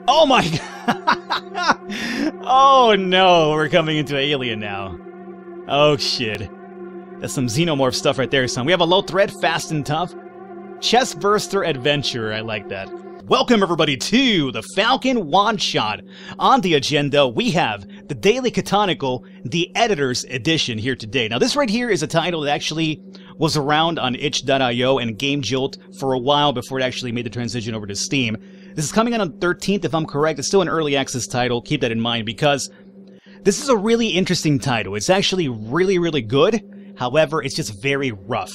Oh my god! Oh no, we're coming into Alien now. Oh shit. That's some xenomorph stuff right there, son. We have a low threat, fast and tough. Chest burster adventure, I like that. Welcome everybody to the Falcon One Shot. On the agenda, we have the Daily Chthonicle, the Editor's Edition here today. Now this right here is a title that actually was around on itch.io and GameJolt for a while before it actually made the transition over to Steam. This is coming out on the 13th, if I'm correct. It's still an early access title. Keep that in mind because this is a really interesting title. It's actually really, really good. However, it's just very rough.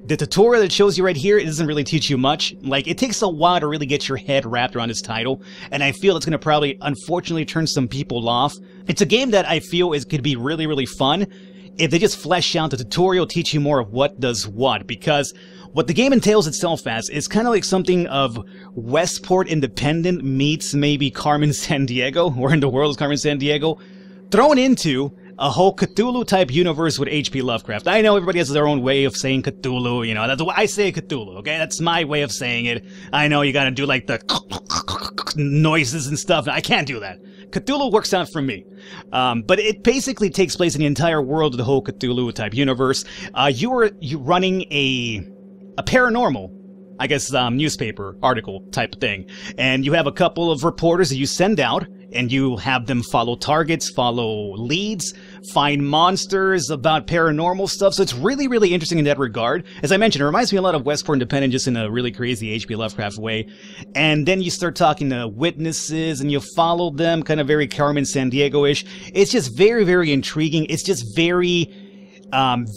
The tutorial that shows you right here, it doesn't really teach you much. Like, it takes a while to really get your head wrapped around this title, and I feel it's going to probably, unfortunately, turn some people off. It's a game that I feel could be really, really fun if they just flesh out the tutorial, teach you more of what does what, because what the game entails itself as is kind of like something of Westport Independent meets maybe Carmen Sandiego, or In the World is Carmen Sandiego, thrown into a whole Cthulhu-type universe with H.P. Lovecraft. I know everybody has their own way of saying Cthulhu, you know, that's why I say Cthulhu, okay? That's my way of saying it. I know you gotta do, like, the noises and stuff. I can't do that. Cthulhu works out for me. But it basically takes place in the entire world of the whole Cthulhu-type universe. You're running a paranormal, I guess, newspaper article type thing. And you have a couple of reporters that you send out, and you have them follow targets, follow leads, find monsters about paranormal stuff. So it's really, really interesting in that regard. As I mentioned, it reminds me a lot of Westport Independent, just in a really crazy H.P. Lovecraft way. And then you start talking to witnesses, and you follow them, kind of very Carmen Sandiego-ish. It's just very, very intriguing. It's just very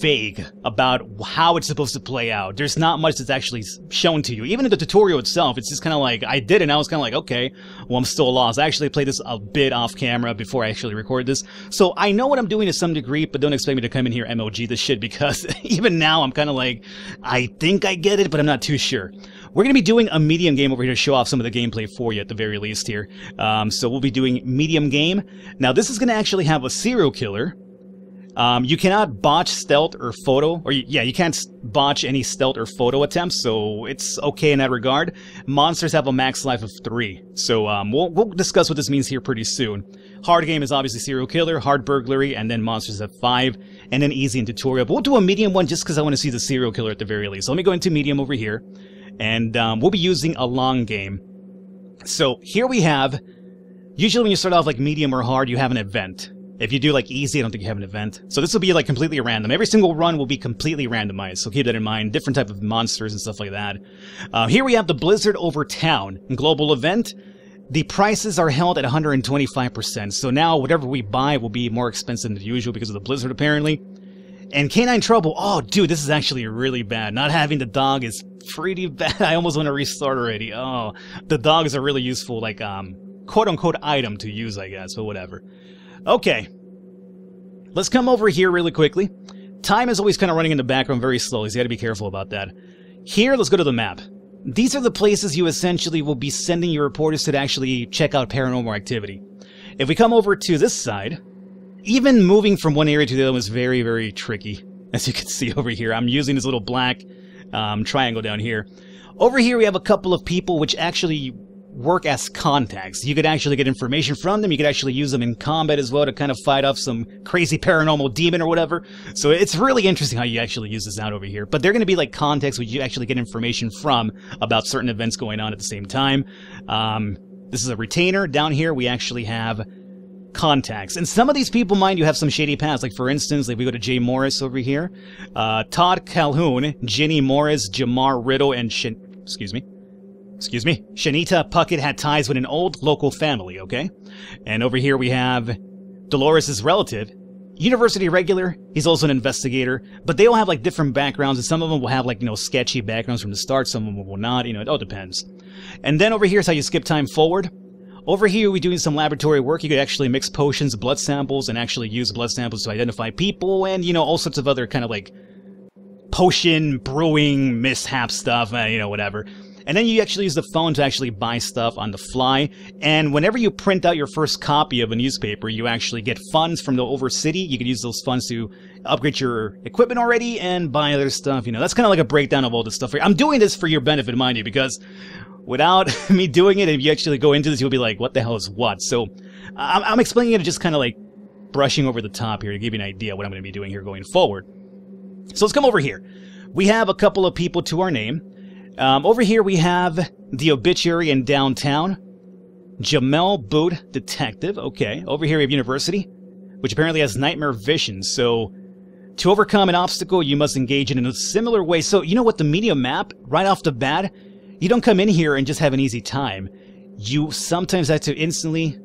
vague about how it's supposed to play out. There's not much that's actually shown to you. Even in the tutorial itself, it's just kind of like, I did it, and I was kind of like, okay, well, I'm still lost. I actually played this a bit off camera before I actually recorded this, so I know what I'm doing to some degree, but don't expect me to come in here MOG this shit, because even now, I'm kind of like, I think I get it, but I'm not too sure. We're going to be doing a medium game over here to show off some of the gameplay for you at the very least here. So we'll be doing medium game. Now, this is going to actually have a serial killer. You cannot botch stealth or photo, or you can't botch any stealth or photo attempts, so it's okay in that regard. Monsters have a max life of 3, so we'll discuss what this means here pretty soon. Hard game is obviously serial killer, hard burglary, and then monsters have 5, and then easy and tutorial. But we'll do a medium one just because I want to see the serial killer at the very least. So let me go into medium over here, and we'll be using a long game. So here we have, usually when you start off like medium or hard, you have an event. If you do like easy, I don't think you have an event. So this will be like completely random. Every single run will be completely randomized, so keep that in mind. Different type of monsters and stuff like that. Here we have the Blizzard over Town. Global event. The prices are held at 125%. So now whatever we buy will be more expensive than usual because of the Blizzard apparently. And Canine Trouble. Oh, dude, this is actually really bad. Not having the dog is pretty bad. I almost want to restart already. Oh, the dog is a really useful, like, quote-unquote item to use, I guess, but whatever. Okay, let's come over here really quickly. Time is always kind of running in the background very slowly, so you gotta be careful about that. Here, let's go to the map. These are the places you essentially will be sending your reporters to actually check out paranormal activity. If we come over to this side, even moving from one area to the other is very, very tricky. As you can see over here, I'm using this little black triangle down here. Over here, we have a couple of people which actually work as contacts. You could actually get information from them. You could actually use them in combat as well to kind of fight off some crazy paranormal demon or whatever. So it's really interesting how you actually use this out over here. But they're going to be like contacts which you actually get information from about certain events going on at the same time. This is a retainer. Down here we actually have contacts. And some of these people, mind you, have some shady past. Like for instance, like we go to Jay Morris over here. Todd Calhoun, Ginny Morris, Jamar Riddle, and Shanita Puckett had ties with an old local family, okay? And over here we have Dolores' relative, university regular, he's also an investigator, but they all have like different backgrounds, and some of them will have like, you know, sketchy backgrounds from the start, some of them will not, you know, it all depends. And then over here is how you skip time forward. Over here we're doing some laboratory work. You could actually mix potions, blood samples, and actually use blood samples to identify people, and, you know, all sorts of other kind of like potion brewing mishap stuff, you know, whatever. And then you actually use the phone to actually buy stuff on the fly. And whenever you print out your first copy of a newspaper, you actually get funds from the overcity. You can use those funds to upgrade your equipment already and buy other stuff. You know, that's kind of like a breakdown of all this stuff. I'm doing this for your benefit, mind you, because without me doing it, if you actually go into this, you'll be like, what the hell is what? So I'm explaining it just kind of like brushing over the top here to give you an idea what I'm going to be doing here going forward. So let's come over here. We have a couple of people to our name. Over here we have the obituary in downtown. Jamel Boot, detective. Okay. Over here we have university, which apparently has nightmare vision. So to overcome an obstacle, you must engage in a similar way. So you know what, the medium map, right off the bat, you don't come in here and just have an easy time. You sometimes have to instantly...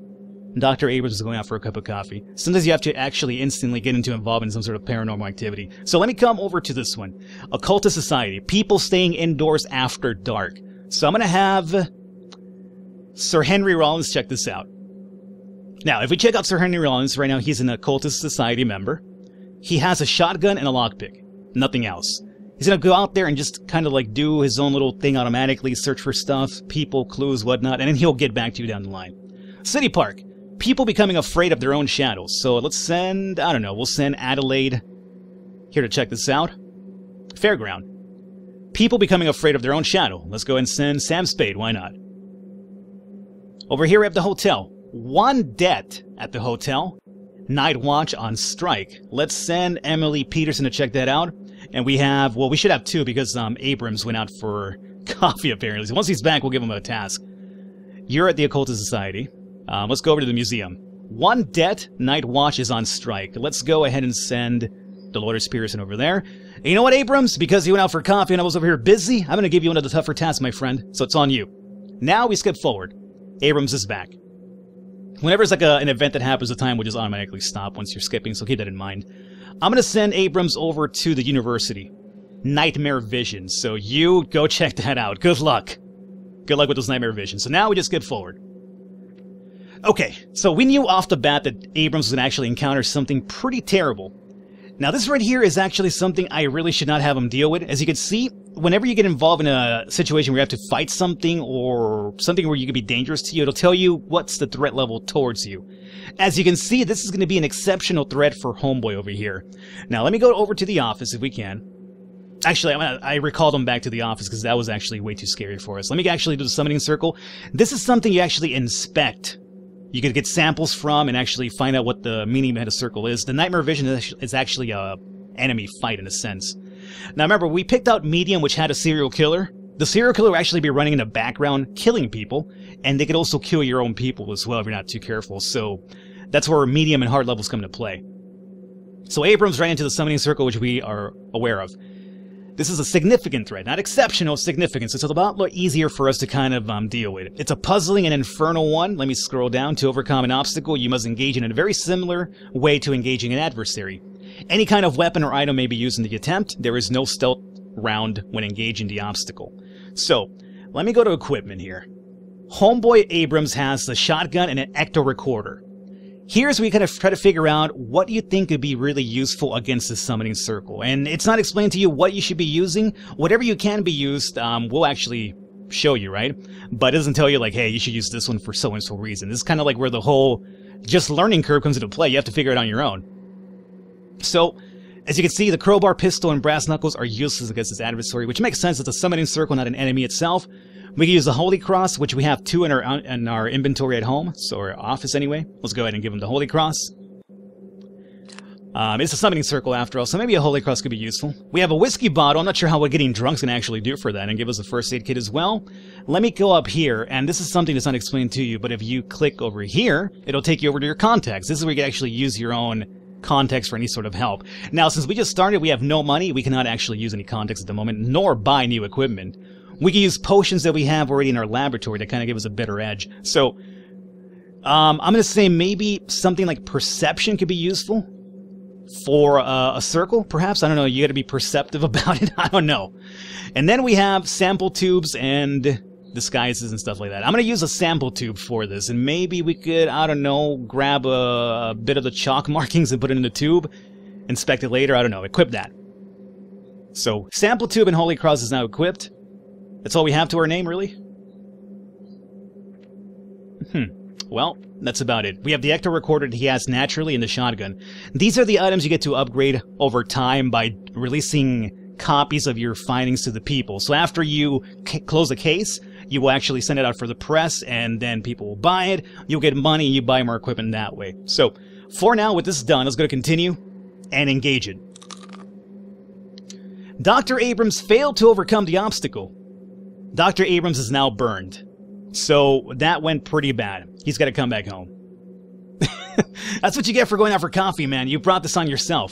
Dr. Abrams is going out for a cup of coffee. Sometimes you have to actually instantly get involved in some sort of paranormal activity. So let me come over to this one. Occultist Society. People staying indoors after dark. So I'm going to have Sir Henry Rollins check this out. Now, if we check out Sir Henry Rollins, right now he's an Occultist Society member. He has a shotgun and a lockpick. Nothing else. He's going to go out there and just kind of like do his own little thing automatically, search for stuff, people, clues, whatnot, and then he'll get back to you down the line. City Park. People becoming afraid of their own shadows. So let's send, I don't know, we'll send Adelaide here to check this out. Fairground. People becoming afraid of their own shadow. Let's go and send Sam Spade, why not? Over here we have the hotel. One debt at the hotel. Night watch on strike. Let's send Emily Peterson to check that out. And we have, well, we should have two because Abrams went out for coffee apparently. So once he's back, we'll give him a task. You're at the Occultist Society. Let's go over to the museum. One debt, night watch is on strike. Let's go ahead and send Dolores Pearson over there. And you know what, Abrams? Because you went out for coffee and I was over here busy, I'm going to give you one of the tougher tasks, my friend. So it's on you. Now we skip forward. Abrams is back. Whenever it's like an event that happens, the time will just automatically stop once you're skipping, so keep that in mind. I'm going to send Abrams over to the university. Nightmare vision. So you go check that out. Good luck. Good luck with those nightmare visions. So now we just skip forward. Okay, so we knew off the bat that Abrams was going to actually encounter something pretty terrible. Now this right here is actually something I really should not have him deal with. As you can see, whenever you get involved in a situation where you have to fight something or something where you could be dangerous to you, it'll tell you what's the threat level towards you. As you can see, this is going to be an exceptional threat for Homeboy over here. Now let me go over to the office if we can. Actually, I recalled him back to the office because that was actually way too scary for us. Let me actually do the summoning circle. This is something you actually inspect. You could get samples from and actually find out what the meaning behind a circle is. The Nightmare Vision is actually a enemy fight in a sense. Now remember, we picked out Medium, which had a serial killer. The serial killer will actually be running in the background, killing people, and they could also kill your own people as well if you're not too careful. So that's where Medium and hard levels come into play. So Abrams ran into the summoning circle, which we are aware of. This is a significant threat, not exceptional, significant, so it's a lot easier for us to kind of deal with it. It's a puzzling and infernal one. Let me scroll down. To overcome an obstacle, you must engage in a very similar way to engaging an adversary. Any kind of weapon or item may be used in the attempt. There is no stealth round when engaging the obstacle. So, let me go to equipment here. Homeboy Abrams has the shotgun and an ecto recorder. Here's where you kind of try to figure out what you think could be really useful against the summoning circle. And it's not explained to you what you should be using. Whatever you can be used, we'll actually show you, right? But it doesn't tell you like, hey, you should use this one for so-and-so reason. This is kind of like where the whole just learning curve comes into play. You have to figure it out on your own. So, as you can see, the crowbar, pistol, and brass knuckles are useless against this adversary, which makes sense. It's a summoning circle, not an enemy itself. We can use the Holy Cross, which we have two in our inventory at home, so our office anyway. Let's go ahead and give him the Holy Cross. It's a summoning circle after all, so maybe a Holy Cross could be useful. We have a whiskey bottle. I'm not sure how what getting drunk's going to actually do for that, and give us a first aid kit as well. Let me go up here, and this is something that's not explained to you, but if you click over here, it'll take you over to your contacts. This is where you can actually use your own contacts for any sort of help. Now, since we just started, we have no money. We cannot actually use any contacts at the moment, nor buy new equipment. We can use potions that we have already in our laboratory that kind of give us a better edge. So, I'm going to say maybe something like perception could be useful for a circle, perhaps. I don't know. You got to be perceptive about it. I don't know. And then we have sample tubes and disguises and stuff like that. I'm going to use a sample tube for this, and maybe we could, I don't know, grab a bit of the chalk markings and put it in the tube, inspect it later. I don't know. Equip that. So, sample tube and Holy Cross is now equipped. That's all we have to our name, really? Well, that's about it. We have the ecto recorder that he has naturally in the shotgun. These are the items you get to upgrade over time by releasing copies of your findings to the people. So after you close a case, You will actually send it out for the press, and then people will buy it. You'll get money, and you buy more equipment that way. So, for now, with this done, let's go to continue and engage it. Dr. Abrams failed to overcome the obstacle. Dr. Abrams is now burned. So, that went pretty bad. He's got to come back home. That's what you get for going out for coffee, man. You brought this on yourself.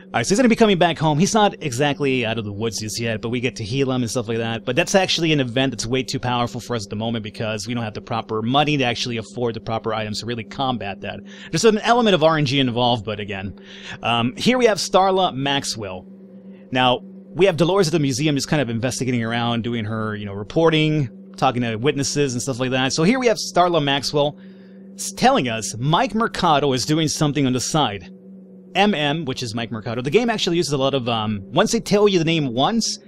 Alright, so he's going to be coming back home. He's not exactly out of the woods just yet, but we get to heal him and stuff like that. But that's actually an event that's way too powerful for us at the moment because we don't have the proper money to actually afford the proper items to really combat that. There's an element of RNG involved, but again. Here we have Starla Maxwell. Now, we have Dolores at the museum just kind of investigating around, doing her, reporting, talking to witnesses and stuff like that. So here we have Starla Maxwell telling us Mike Mercado is doing something on the side. which is Mike Mercado. The game actually uses a lot of, once they tell you the name once,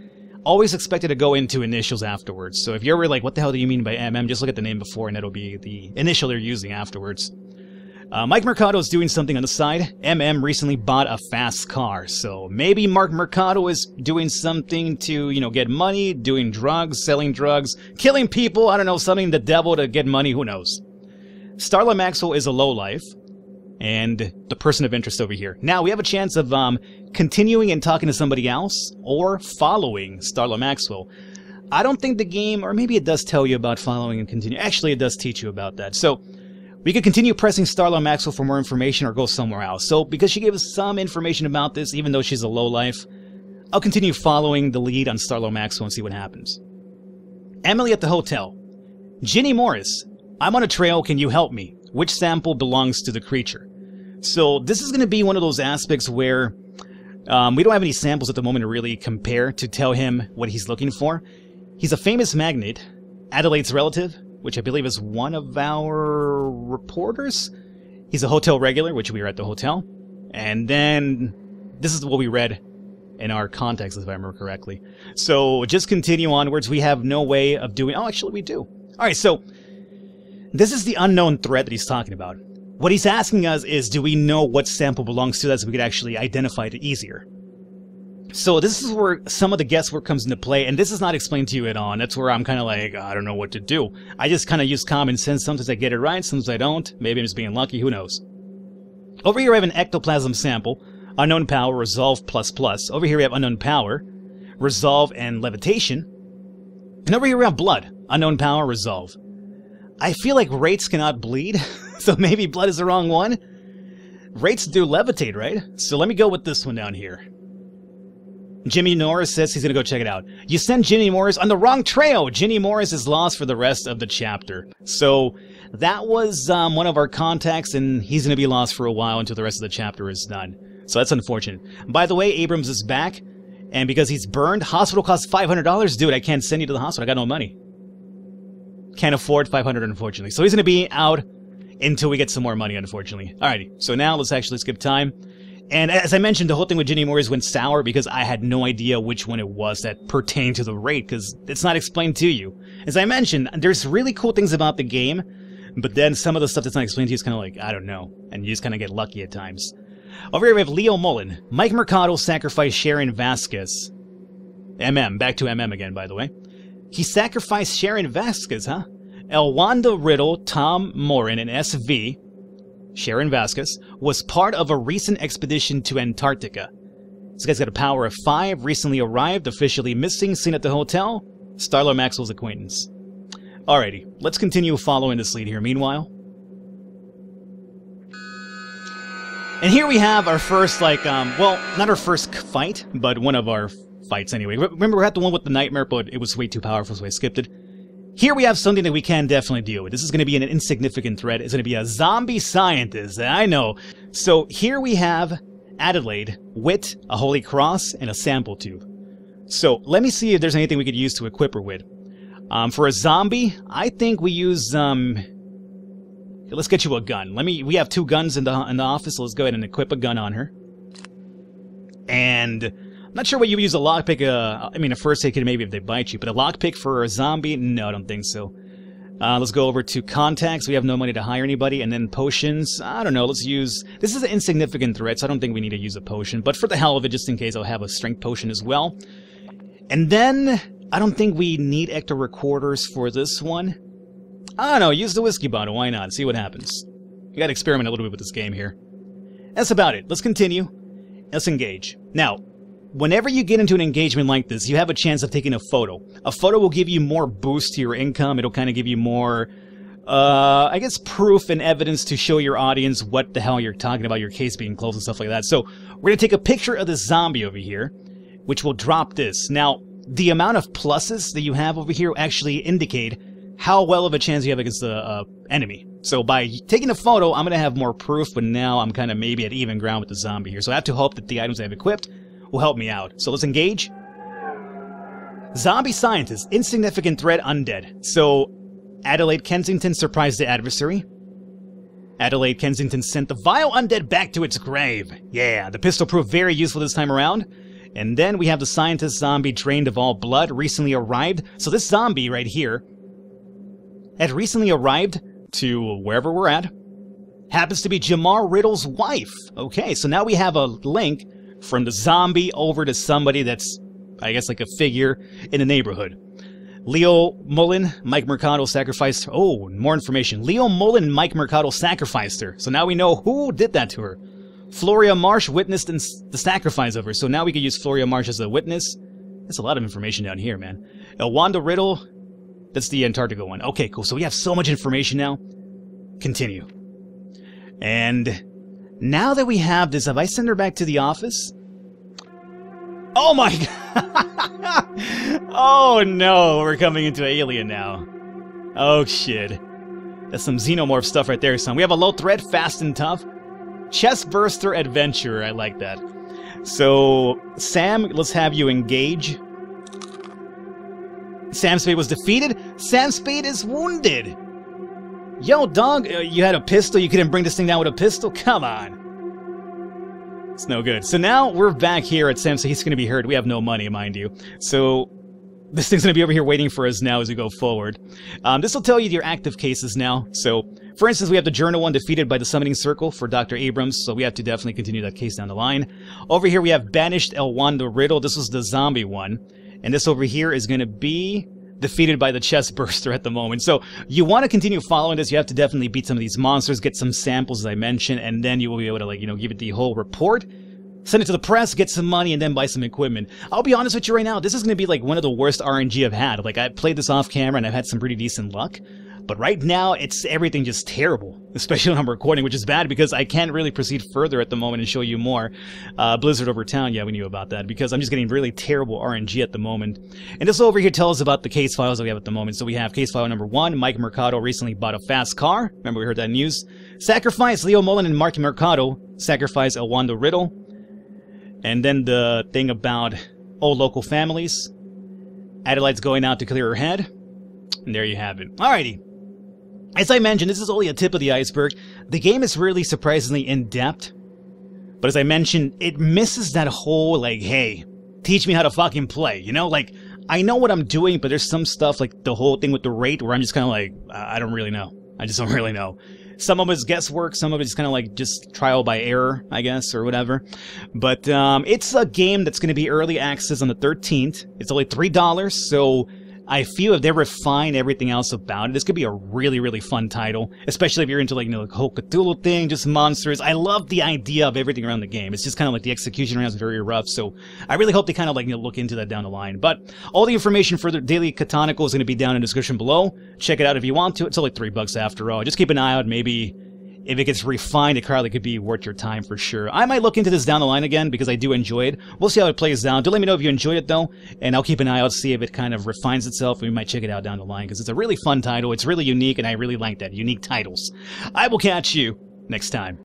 always expect it to go into initials afterwards. So if you're like, what the hell do you mean by just look at the name before and it'll be the initial they're using afterwards. Mike Mercado is doing something on the side. recently bought a fast car. So maybe Mark Mercado is doing something to, get money, doing drugs, selling drugs, killing people, I don't know, something the devil to get money, who knows. Starla Maxwell is a lowlife. And the person of interest over here. Now, we have a chance of continuing and talking to somebody else, or following Starla Maxwell. I don't think the game, or maybe it does tell you about following and continue. Actually, it does teach you about that. So, we could continue pressing Starla Maxwell for more information, or go somewhere else. So, because she gave us some information about this, even though she's a lowlife, I'll continue following the lead on Starla Maxwell and see what happens. Emily at the hotel. Ginny Morris, I'm on a trail, can you help me? Which sample belongs to the creature? So this is going to be one of those aspects where we don't have any samples at the moment to really compare to tell him what he's looking for. He's a famous magnate, Adelaide's relative, which I believe is one of our reporters. He's a hotel regular, which we were at the hotel. And then this is what we read in our context, if I remember correctly. So just continue onwards. We have no way of doing... Oh, actually we do. Alright, so... this is the unknown threat that he's talking about. What he's asking us is, do we know what sample belongs to that so we could actually identify it easier? So this is where some of the guesswork comes into play, and this is not explained to you at all, and that's where I'm kind of like, I don't know what to do. I just kind of use common sense. Sometimes I get it right, sometimes I don't. Maybe I'm just being lucky, who knows. Over here I have an ectoplasm sample, unknown power, resolve ++. Over here we have unknown power, resolve, and levitation. And over here we have blood, unknown power, resolve. I feel like rates cannot bleed, so maybe blood is the wrong one. Rates do levitate, right? So let me go with this one down here. Jimmy Norris says he's gonna go check it out. You sent Jimmy Morris on the wrong trail! Jimmy Morris is lost for the rest of the chapter. So that was one of our contacts, and he's gonna be lost for a while until the rest of the chapter is done. So that's unfortunate. By the way, Abrams is back, and because he's burned, hospital costs $500. Dude, I can't send you to the hospital, I got no money. Can't afford $500, unfortunately. So he's going to be out until we get some more money, unfortunately. Alrighty, so now let's actually skip time. And as I mentioned, the whole thing with Ginny Morris went sour because I had no idea which one it was that pertained to the raid, because it's not explained to you. As I mentioned, there's really cool things about the game, but then some of the stuff that's not explained to you is kind of like, I don't know, and you just kind of get lucky at times. Over here we have Leo Mullen. Mike Mercado sacrificed Sharon Vasquez. Back to again, by the way. He sacrificed Sharon Vasquez, huh? Elwanda Riddle, Tom Morin, and SV, Sharon Vasquez, was part of a recent expedition to Antarctica. This guy's got a power of 5, recently arrived, officially missing, seen at the hotel, Starla Maxwell's acquaintance. Alrighty, let's continue following this lead here. Meanwhile... and here we have our first, well, not our first fight, but one of our fights anyway. Remember, we had the one with the nightmare, but it was way too powerful, so I skipped it. Here we have something that we can definitely deal with. This is going to be an insignificant threat. It's going to be a zombie scientist, I know. So here we have Adelaide with a holy cross and a sample tube. So let me see if there's anything we could use to equip her with. For a zombie, I think we use, let's get you a gun. We have 2 guns in the office, so let's go ahead and equip a gun on her. And I'm not sure what you would use a lockpick, I mean a first aid kit maybe if they bite you, but a lockpick for a zombie? No, I don't think so. Let's go over to contacts. We have no money to hire anybody. And then potions, I don't know, let's use... this is an insignificant threat, so I don't think we need to use a potion. But for the hell of it, just in case, I'll have a strength potion as well. And then, I don't think we need ecto recorders for this one. I don't know, use the whiskey bottle, why not? See what happens. You gotta experiment a little bit with this game here. That's about it. Let's continue. Let's engage. Now, whenever you get into an engagement like this, you have a chance of taking a photo. A photo will give you more boost to your income. It'll kind of give you more, I guess, proof and evidence to show your audience what the hell you're talking about, your case being closed and stuff like that. So, we're gonna take a picture of this zombie over here, which will drop this. Now, the amount of pluses that you have over here actually indicate how well of a chance you have against the enemy. So by taking a photo, I'm going to have more proof, but now I'm kind of maybe at even ground with the zombie here. So I have to hope that the items I have equipped will help me out. So let's engage. Zombie scientist, insignificant threat, undead. So Adelaide Kensington surprised the adversary. Adelaide Kensington sent the vile undead back to its grave. Yeah, the pistol proved very useful this time around. And then we have the scientist zombie drained of all blood, recently arrived. So this zombie right here had recently arrived to wherever we're at. Happens to be Jamar Riddle's wife. Okay, so now we have a link from the zombie over to somebody that's, I guess, like a figure in the neighborhood. Leo Mullen, Mike Mercado sacrificed her. Oh, more information. Leo Mullen and Mike Mercado sacrificed her. So now we know who did that to her. Floria Marsh witnessed the sacrifice of her. So now we can use Floria Marsh as a witness. That's a lot of information down here, man. Elwanda Riddle. That's the Antarctica one. Okay, cool. So we have so much information now. Continue. And now that we have this, have I sent her back to the office? Oh my god! Oh no, we're coming into Alien now. Oh shit. That's some xenomorph stuff right there, son. We have a low threat, fast and tough. Chest burster adventurer. I like that. So, Sam, let's have you engage. Sam Spade was defeated. Sam Spade is wounded. Yo, dog, you had a pistol? You couldn't bring this thing down with a pistol? Come on. It's no good. So now we're back here at Sam Spade. He's going to be hurt. We have no money, mind you. So this thing's going to be over here waiting for us now as we go forward. This will tell you your active cases now. So, for instance, we have the Journal one defeated by the Summoning Circle for Dr. Abrams. So we have to definitely continue that case down the line. Over here we have Banished Elwanda Riddle. This was the zombie one. And this over here is going to be defeated by the chest burster at the moment. So you want to continue following this. You have to definitely beat some of these monsters, get some samples as I mentioned, and then you will be able to, like, you know, give it the whole report, send it to the press, get some money, and then buy some equipment. I'll be honest with you right now, this is going to be like one of the worst RNG I've had. Like, I played this off camera and I've had some pretty decent luck. But right now, it's everything just terrible, especially when I'm recording, which is bad because I can't really proceed further at the moment and show you more. Blizzard over town, yeah, we knew about that because I'm just getting really terrible RNG at the moment. And this over here tells us about the case files that we have at the moment. So we have case file number 1, Mike Mercado recently bought a fast car. Remember we heard that news. Sacrifice Leo Mullen and Mark Mercado. Sacrifice Elwanda Riddle. And then the thing about old local families. Adelaide's going out to clear her head. And there you have it. Alrighty. As I mentioned, this is only a tip of the iceberg. The game is really surprisingly in-depth. But as I mentioned, it misses that whole, like, hey, teach me how to fucking play, you know? Like, I know what I'm doing, but there's some stuff, like the whole thing with the rate, where I'm just kind of like, I don't really know. I just don't really know. Some of it's guesswork, some of it's kind of like just trial by error, I guess, or whatever. But it's a game that's going to be early access on the 13th. It's only $3, so I feel if they refine everything else about it, this could be a really, really fun title. Especially if you're into, like, you know, the whole Cthulhu thing, just monsters. I love the idea of everything around the game. It's just kind of like the execution around is very rough, so I really hope they kind of, like, you know, look into that down the line. But all the information for the daily Chthonicle is going to be down in the description below. Check it out if you want to. It's only $3 after all. Just keep an eye out. Maybe if it gets refined, it probably could be worth your time for sure. I might look into this down the line again because I do enjoy it. We'll see how it plays down. Do let me know if you enjoyed it though, and I'll keep an eye out, see if it kind of refines itself, and we might check it out down the line because it's a really fun title. It's really unique, and I really like that. Unique titles. I will catch you next time.